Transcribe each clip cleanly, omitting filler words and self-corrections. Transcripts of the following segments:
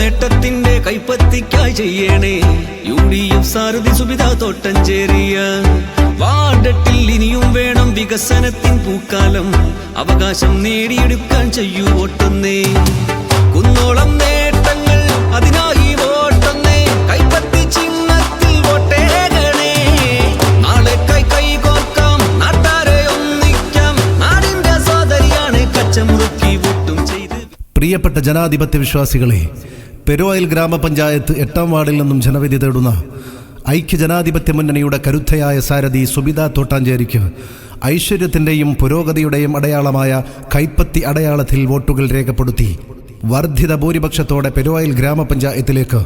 നേട്ടത്തിന്റെ കൈപ്പത്തിക്കായി ചെയ്യണേ UDF സാരഥി സുബിത തോട്ടഞ്ചേരിയ. വാർഡെട്ടിൽ ഇനിയും വേണം വികസനത്തിൻ പൂക്കാലം. അവകാശം നേടിയെടുക്കാൻ ചെയ്യൂ വോട്ടൊന്നേ. കുന്നോളം നേട്ടങ്ങൾ അതിനായി വോട്ടൊന്നേ. കൈപ്പത്തി ചിഹ്നത്തിൽ വോട്ടേകണേ. നാളെ കൈ കോർക്കാം, നാട്ടാരെ ഒന്നിക്കാം. നാടിന്റെ സോദരിയാണ് കച്ചമുറുക്കി വോട്ടും ചെയ്ത്. പ്രിയപ്പെട്ട ജനാധിപത്യ വിശ്വാസികളെ, പെരുവയൽ ഗ്രാമപഞ്ചായത്ത് 8ാം വാർഡിൽ നിന്നും ജനവിധി തേടുന്ന ഐക്യ ജനാധിപത്യ മുന്നണിയുടെ കരുത്തയായ സാരഥി സുബിത തോട്ടാഞ്ചേരിക്ക് ഐശ്വര്യത്തിൻ്റെയും പുരോഗതിയുടെയും അടയാളമായ കൈപ്പത്തി അടയാളത്തിൽ വോട്ടുകൾ രേഖപ്പെടുത്തി വർദ്ധിത ഭൂരിപക്ഷത്തോടെ പെരുവയൽ ഗ്രാമപഞ്ചായത്തിലേക്ക്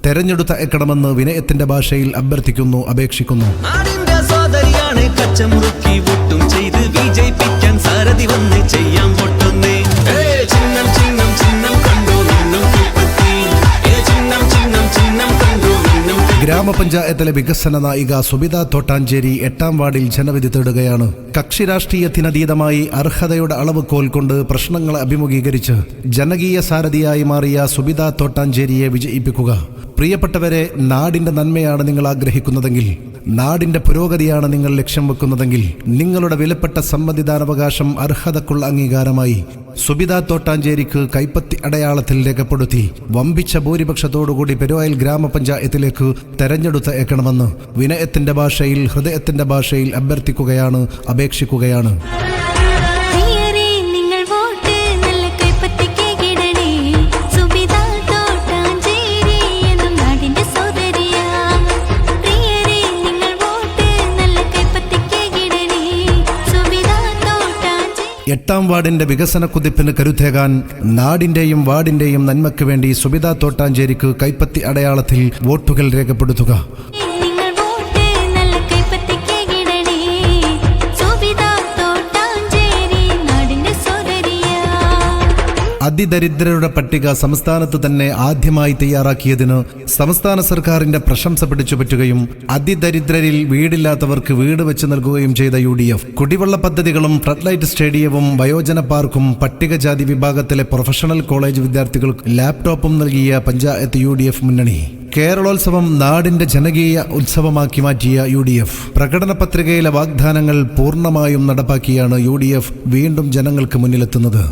തെരഞ്ഞെടുത്ത് അയക്കണമെന്ന് വിനയത്തിന്റെ ഭാഷയിൽ അഭ്യർത്ഥിക്കുന്നു, അപേക്ഷിക്കുന്നു. നാടിന്റെ സോദരിയാണ് കച്ചമുറുക്കി വോട്ടും ചെയ്ത് വിജയിപ്പിക്കാൻ സാരഥി വന്ന് ചെയ്യാൻ വോട്ടൊന്നേ. ചിഹ്നം ചിഹ്നം ചിഹ്നം കണ്ടു നിന്നും കൈപ്പത്തി. ചിഹ്നം ചിഹ്നം ചിഹ്നം കണ്ടു നിന്നും. ഗ്രാമപഞ്ചായത്തിലെ വികസന നായിക സുബിത തോട്ടാഞ്ചേരി 8ാം വാർഡിൽ ജനവിധി തേടുകയാണ്. കക്ഷി രാഷ്ട്രീയത്തിനതീതമായി അർഹതയുടെ അളവുകോൽ കൊണ്ട് പ്രശ്നങ്ങളെ അഭിമുഖീകരിച്ച് ജനകീയ സാരഥിയായി മാറിയ സുബിത തോട്ടാഞ്ചേരിയെ വിജയിപ്പിക്കുക. പ്രിയപ്പെട്ടവരെ, നാടിന്റെ നന്മയാണ് നിങ്ങൾ ആഗ്രഹിക്കുന്നതെങ്കിൽ, നാടിന്റെ പുരോഗതിയാണ് നിങ്ങൾ ലക്ഷ്യം വെക്കുന്നതെങ്കിൽ, നിങ്ങളുടെ വിലപ്പെട്ട സമ്മതിദാനാവകാശം അർഹതക്കുള്ള അംഗീകാരമായി സുബിത തോട്ടാഞ്ചേരിക്ക് കൈപ്പത്തി അടയാളത്തിൽ രേഖപ്പെടുത്തി വമ്പിച്ച ഭൂരിപക്ഷത്തോടുകൂടി പെരുവയൽ ഗ്രാമപഞ്ചായത്തിലേക്ക് തെരഞ്ഞെടുത്ത് അയക്കണമെന്ന് വിനയത്തിന്റെ ഭാഷയിൽ, ഹൃദയത്തിന്റെ ഭാഷയിൽ അഭ്യർത്ഥിക്കുകയാണ്, അപേക്ഷിക്കുകയാണ്. എട്ടാം വാർഡിന്റെ വികസന കുതിപ്പിന് കരുത്തേകാൻ നാടിന്റെയും വാർഡിന്റെയും നന്മയ്ക്ക് വേണ്ടി സുബിത തോട്ടാഞ്ചേരിക്ക് കൈപ്പത്തി അടയാളത്തിൽ വോട്ടുകൾ രേഖപ്പെടുത്തുക. അതിദരിദ്രരുടെ പട്ടിക സംസ്ഥാനത്ത് തന്നെ ആദ്യമായി തയ്യാറാക്കിയതിന് സംസ്ഥാന സർക്കാരിന്റെ പ്രശംസ പിടിച്ചുപറ്റുകയും അതിദരിദ്രരിൽ വീടില്ലാത്തവർക്ക് വീട് വെച്ച് നൽകുകയും ചെയ്ത UDF കുടിവെള്ള പദ്ധതികളും ഫ്ലഡ്ലൈറ്റ് സ്റ്റേഡിയവും വയോജന പാർക്കും പട്ടികജാതി വിഭാഗത്തിലെ പ്രൊഫഷണൽ കോളേജ് വിദ്യാർത്ഥികൾക്ക് ലാപ്ടോപ്പും നൽകിയ പഞ്ചായത്ത് UDF മുന്നണി കേരളോത്സവം നാടിന്റെ ജനകീയ ഉത്സവമാക്കി മാറ്റിയ UDF പ്രകടന പത്രികയിലെ വാഗ്ദാനങ്ങൾ പൂർണ്ണമായും നടപ്പാക്കിയാണ് UDF വീണ്ടും ജനങ്ങൾക്ക് മുന്നിലെത്തുന്നത്.